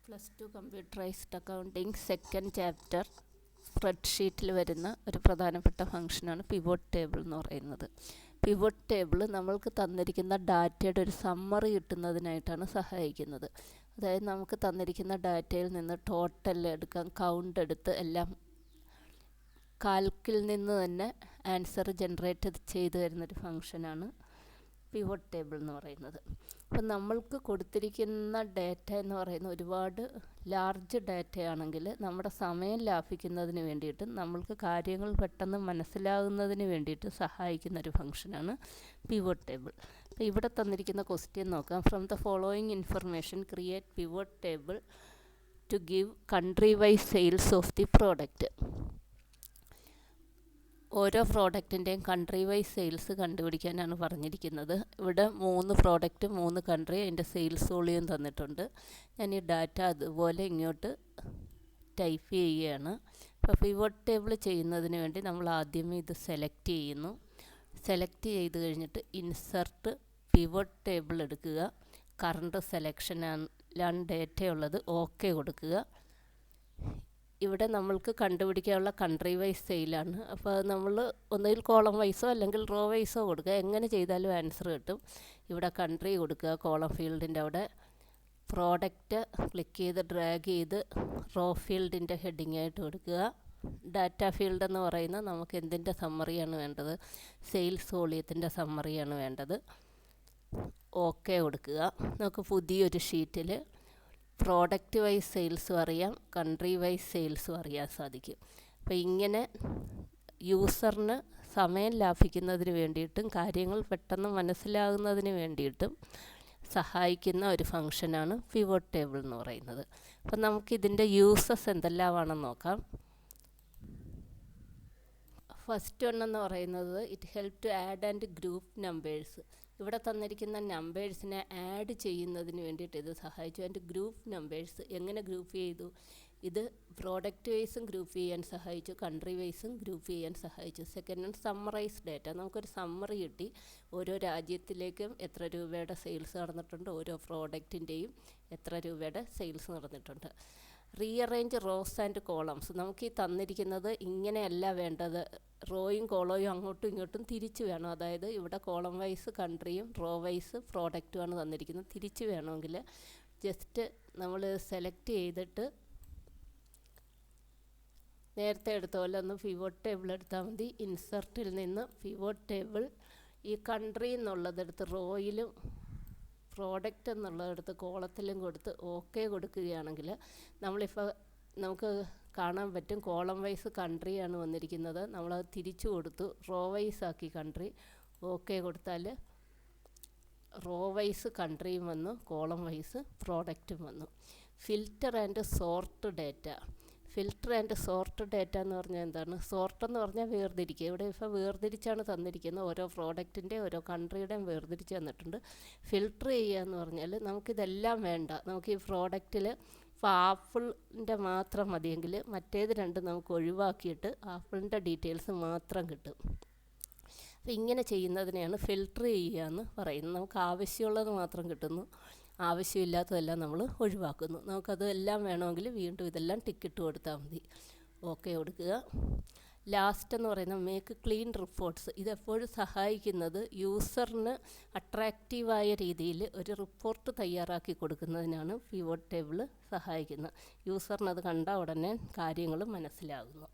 Plus two computerised accounting second chapter സ്പ്രെഡ്ഷീറ്റിൽ വരുന്ന ഒരു പ്രധാനപ്പെട്ട ഫംഗ്ഷനാണ് പിവോട്ട് ടേബിൾ എന്ന് പറയുന്നത്. പിവോട്ട് ടേബിൾ നമ്മൾക്ക് തന്നിരിക്കുന്ന ഡാറ്റയുടെ ഒരു സമ്മറി കിട്ടുന്നതിനായിട്ടാണ് സഹായിക്കുന്നത്. അതായത് നമുക്ക് തന്നിരിക്കുന്ന ഡാറ്റയിൽ നിന്ന് ടോട്ടൽ എടുക്കാം, കൗണ്ട് എടുത്ത് എല്ലാം കാൽക്കിൽ നിന്ന് തന്നെ ആൻസർ ജനറേറ്റ് ചെയ്ത് തരുന്നൊരു ഫംഗ്ഷനാണ് പിവോട്ട് ടേബിൾ എന്ന് പറയുന്നത്. അപ്പം നമ്മൾക്ക് കൊടുത്തിരിക്കുന്ന ഡാറ്റ എന്ന് പറയുന്ന ഒരുപാട് ലാർജ് ഡാറ്റയാണെങ്കിൽ നമ്മുടെ സമയം ലാഭിക്കുന്നതിന് വേണ്ടിയിട്ട് നമ്മൾക്ക് കാര്യങ്ങൾ പെട്ടെന്ന് മനസ്സിലാകുന്നതിന് വേണ്ടിയിട്ട് സഹായിക്കുന്ന ഒരു ഫംഗ്ഷനാണ് പിവോട്ട് ടേബിൾ. അപ്പോൾ ഇവിടെ തന്നിരിക്കുന്ന ക്വസ്റ്റ്യൻ നോക്കാം. From the following information create pivot table to give country wise sales of the product. ഓരോ പ്രോഡക്റ്റിൻ്റെയും കൺട്രി വൈസ് സെയിൽസ് കണ്ടുപിടിക്കാനാണ് പറഞ്ഞിരിക്കുന്നത്. ഇവിടെ 3 പ്രോഡക്റ്റ് 3 കൺട്രി അതിൻ്റെ സെയിൽസ് വോളിയം തന്നിട്ടുണ്ട്. ഞാൻ ഈ ഡാറ്റ അതുപോലെ ഇങ്ങോട്ട് ടൈപ്പ് ചെയ്യുകയാണ്. അപ്പോൾ പിവോട്ട് ടേബിൾ ചെയ്യുന്നതിന് വേണ്ടി നമ്മൾ ആദ്യമേ ഇത് സെലക്ട് ചെയ്യുന്നു. സെലക്ട് ചെയ്ത് കഴിഞ്ഞിട്ട് ഇൻസർട്ട് പിവോട്ട് ടേബിൾ എടുക്കുക. കറണ്ട് സെലക്ഷനിലാണ് ഡാറ്റ ഉള്ളത്, ഓക്കെ കൊടുക്കുക. ഇവിടെ നമ്മൾക്ക് കണ്ടുപിടിക്കാനുള്ള കൺട്രി വൈസ് സെയിലാണ്. അപ്പോൾ നമ്മൾ ഒന്നുകിൽ കോളം വൈസോ അല്ലെങ്കിൽ റോ വൈസോ കൊടുക്കുക, എങ്ങനെ ചെയ്താലും ആൻസർ കിട്ടും. ഇവിടെ കൺട്രി കൊടുക്കുക, കോളം ഫീൽഡിൻ്റെ അവിടെ പ്രോഡക്റ്റ് ക്ലിക്ക് ചെയ്ത് ഡ്രാഗ് ചെയ്ത് റോ ഫീൽഡിൻ്റെ ഹെഡിങ് ആയിട്ട് കൊടുക്കുക. ഡാറ്റ ഫീൽഡ് എന്ന് പറയുന്നത് നമുക്ക് എന്തിൻ്റെ സമ്മറിയാണ് വേണ്ടത്, സെയിൽസ് വോളിയത്തിൻ്റെ സമ്മറിയാണ് വേണ്ടത്. ഓക്കെ കൊടുക്കുക. നമുക്ക് പുതിയൊരു ഷീറ്റിൽ പ്രോഡക്റ്റ് വൈസ് സെയിൽസും അറിയാം, കൺട്രി വൈസ് സെയിൽസും അറിയാൻ സാധിക്കും. അപ്പോൾ ഇങ്ങനെ യൂസറിന് സമയം ലാഭിക്കുന്നതിന് വേണ്ടിയിട്ടും കാര്യങ്ങൾ പെട്ടെന്ന് മനസ്സിലാകുന്നതിന് വേണ്ടിയിട്ടും സഹായിക്കുന്ന ഒരു ഫംഗ്ഷനാണ് പിവോട്ട് ടേബിൾ എന്ന് പറയുന്നത്. അപ്പം നമുക്കിതിൻ്റെ യൂസസ് എന്തെല്ലാമാണെന്ന് നോക്കാം. ഫസ്റ്റ് വൺ എന്ന് പറയുന്നത് it help to add and group numbers. ഇവിടെ തന്നിരിക്കുന്ന നമ്പേഴ്സിനെ ആഡ് ചെയ്യുന്നതിന് വേണ്ടിയിട്ട് ഇത് സഹായിച്ചു. ആൻഡ് ഗ്രൂപ്പ് നമ്പേഴ്സ് എങ്ങനെ ഗ്രൂപ്പ് ചെയ്തു, ഇത് പ്രോഡക്റ്റ് വൈസും ഗ്രൂപ്പ് ചെയ്യാൻ സഹായിച്ചു, കൺട്രി വൈസും ഗ്രൂപ്പ് ചെയ്യാൻ സഹായിച്ചു. Second one summarise data. നമുക്കൊരു സമ്മറി കിട്ടി, ഓരോ രാജ്യത്തിലേക്കും എത്ര രൂപയുടെ സെയിൽസ് നടന്നിട്ടുണ്ട്, ഓരോ പ്രോഡക്റ്റിൻ്റെയും എത്ര രൂപയുടെ സെയിൽസ് നടന്നിട്ടുണ്ട്. Rearrange rose and columns. നമുക്ക് ഈ തന്നിരിക്കുന്നത് ഇങ്ങനെയല്ല വേണ്ടത്, റോയും കോളവും അങ്ങോട്ടും ഇങ്ങോട്ടും തിരിച്ച് വേണം. അതായത് ഇവിടെ കോളം വൈസ് കൺട്രിയും റോ വൈസ് പ്രോഡക്റ്റുമാണ് തന്നിരിക്കുന്നത്. തിരിച്ച് വേണമെങ്കിൽ ജസ്റ്റ് നമ്മൾ സെലക്ട് ചെയ്തിട്ട് നേരത്തെ എടുത്ത പോലെ ഒന്ന് പിവോട്ട് ടേബിൾ എടുത്താൽ മതി. ഇൻസർട്ടിൽ നിന്ന് പിവോട്ട് ടേബിൾ ഈ കൺട്രി എന്നുള്ളതെടുത്ത് റോയിലും പ്രോഡക്റ്റ് എന്നുള്ളതെടുത്ത് കോളത്തിലും കൊടുത്ത് ഓക്കെ കൊടുക്കുകയാണെങ്കിൽ നമ്മളിപ്പോൾ നമുക്ക് കാണാൻ പറ്റും കോളം വൈസ് കൺട്രിയാണ് വന്നിരിക്കുന്നത്. നമ്മളത് തിരിച്ചു കൊടുത്തു, റോ വൈസ് ആക്കി കൺട്രി. ഓക്കെ കൊടുത്താൽ റോ വൈസ് കൺട്രിയും വന്നു, കോളം വൈസ് പ്രോഡക്റ്റും വന്നു. Filter and sort data. Filter and sort data എന്ന് പറഞ്ഞാൽ എന്താണ്? സോർട്ട് എന്ന് പറഞ്ഞാൽ വേർതിരിക്കുക. ഇവിടെ ഇപ്പോൾ വേർതിരിച്ചാണ് തന്നിരിക്കുന്നത്, ഓരോ പ്രോഡക്റ്റിൻ്റെ ഓരോ കൺട്രിയുടെയും വേർതിരിച്ച് തന്നിട്ടുണ്ട്. ഫിൽറ്റർ ചെയ്യുക എന്ന് പറഞ്ഞാൽ നമുക്കിതെല്ലാം വേണ്ട, നമുക്ക് ഈ പ്രോഡക്റ്റിൽ ഇപ്പോൾ ആപ്പിളിൻ്റെ മാത്രം മതിയെങ്കിൽ മറ്റേത് രണ്ടും നമുക്ക് ഒഴിവാക്കിയിട്ട് ആപ്പിളിൻ്റെ ഡീറ്റെയിൽസ് മാത്രം കിട്ടും. അപ്പോൾ ഇങ്ങനെ ചെയ്യുന്നതിനെയാണ് ഫിൽറ്റർ ചെയ്യുക എന്ന് പറയുന്നത്. നമുക്ക് ആവശ്യമുള്ളത് മാത്രം കിട്ടുന്നു, ആവശ്യമില്ലാത്തതെല്ലാം നമ്മൾ ഒഴിവാക്കുന്നു. നമുക്കത് എല്ലാം വേണമെങ്കിൽ വീണ്ടും ഇതെല്ലാം ടിക്കിട്ട് കൊടുത്താൽ മതി. ഓക്കെ കൊടുക്കുക. ലാസ്റ്റ് എന്ന് പറയുന്നത് മേക്ക് ക്ലീൻ റിപ്പോർട്ട്സ്. ഇതെപ്പോഴും സഹായിക്കുന്നത് യൂസറിന് അട്രാക്റ്റീവായ രീതിയിൽ ഒരു റിപ്പോർട്ട് തയ്യാറാക്കി കൊടുക്കുന്നതിനാണ് പിവോട്ട് ടേബിൾ സഹായിക്കുന്നത്. യൂസറിനത് കണ്ട ഉടനെ കാര്യങ്ങൾ മനസ്സിലാകുന്നു.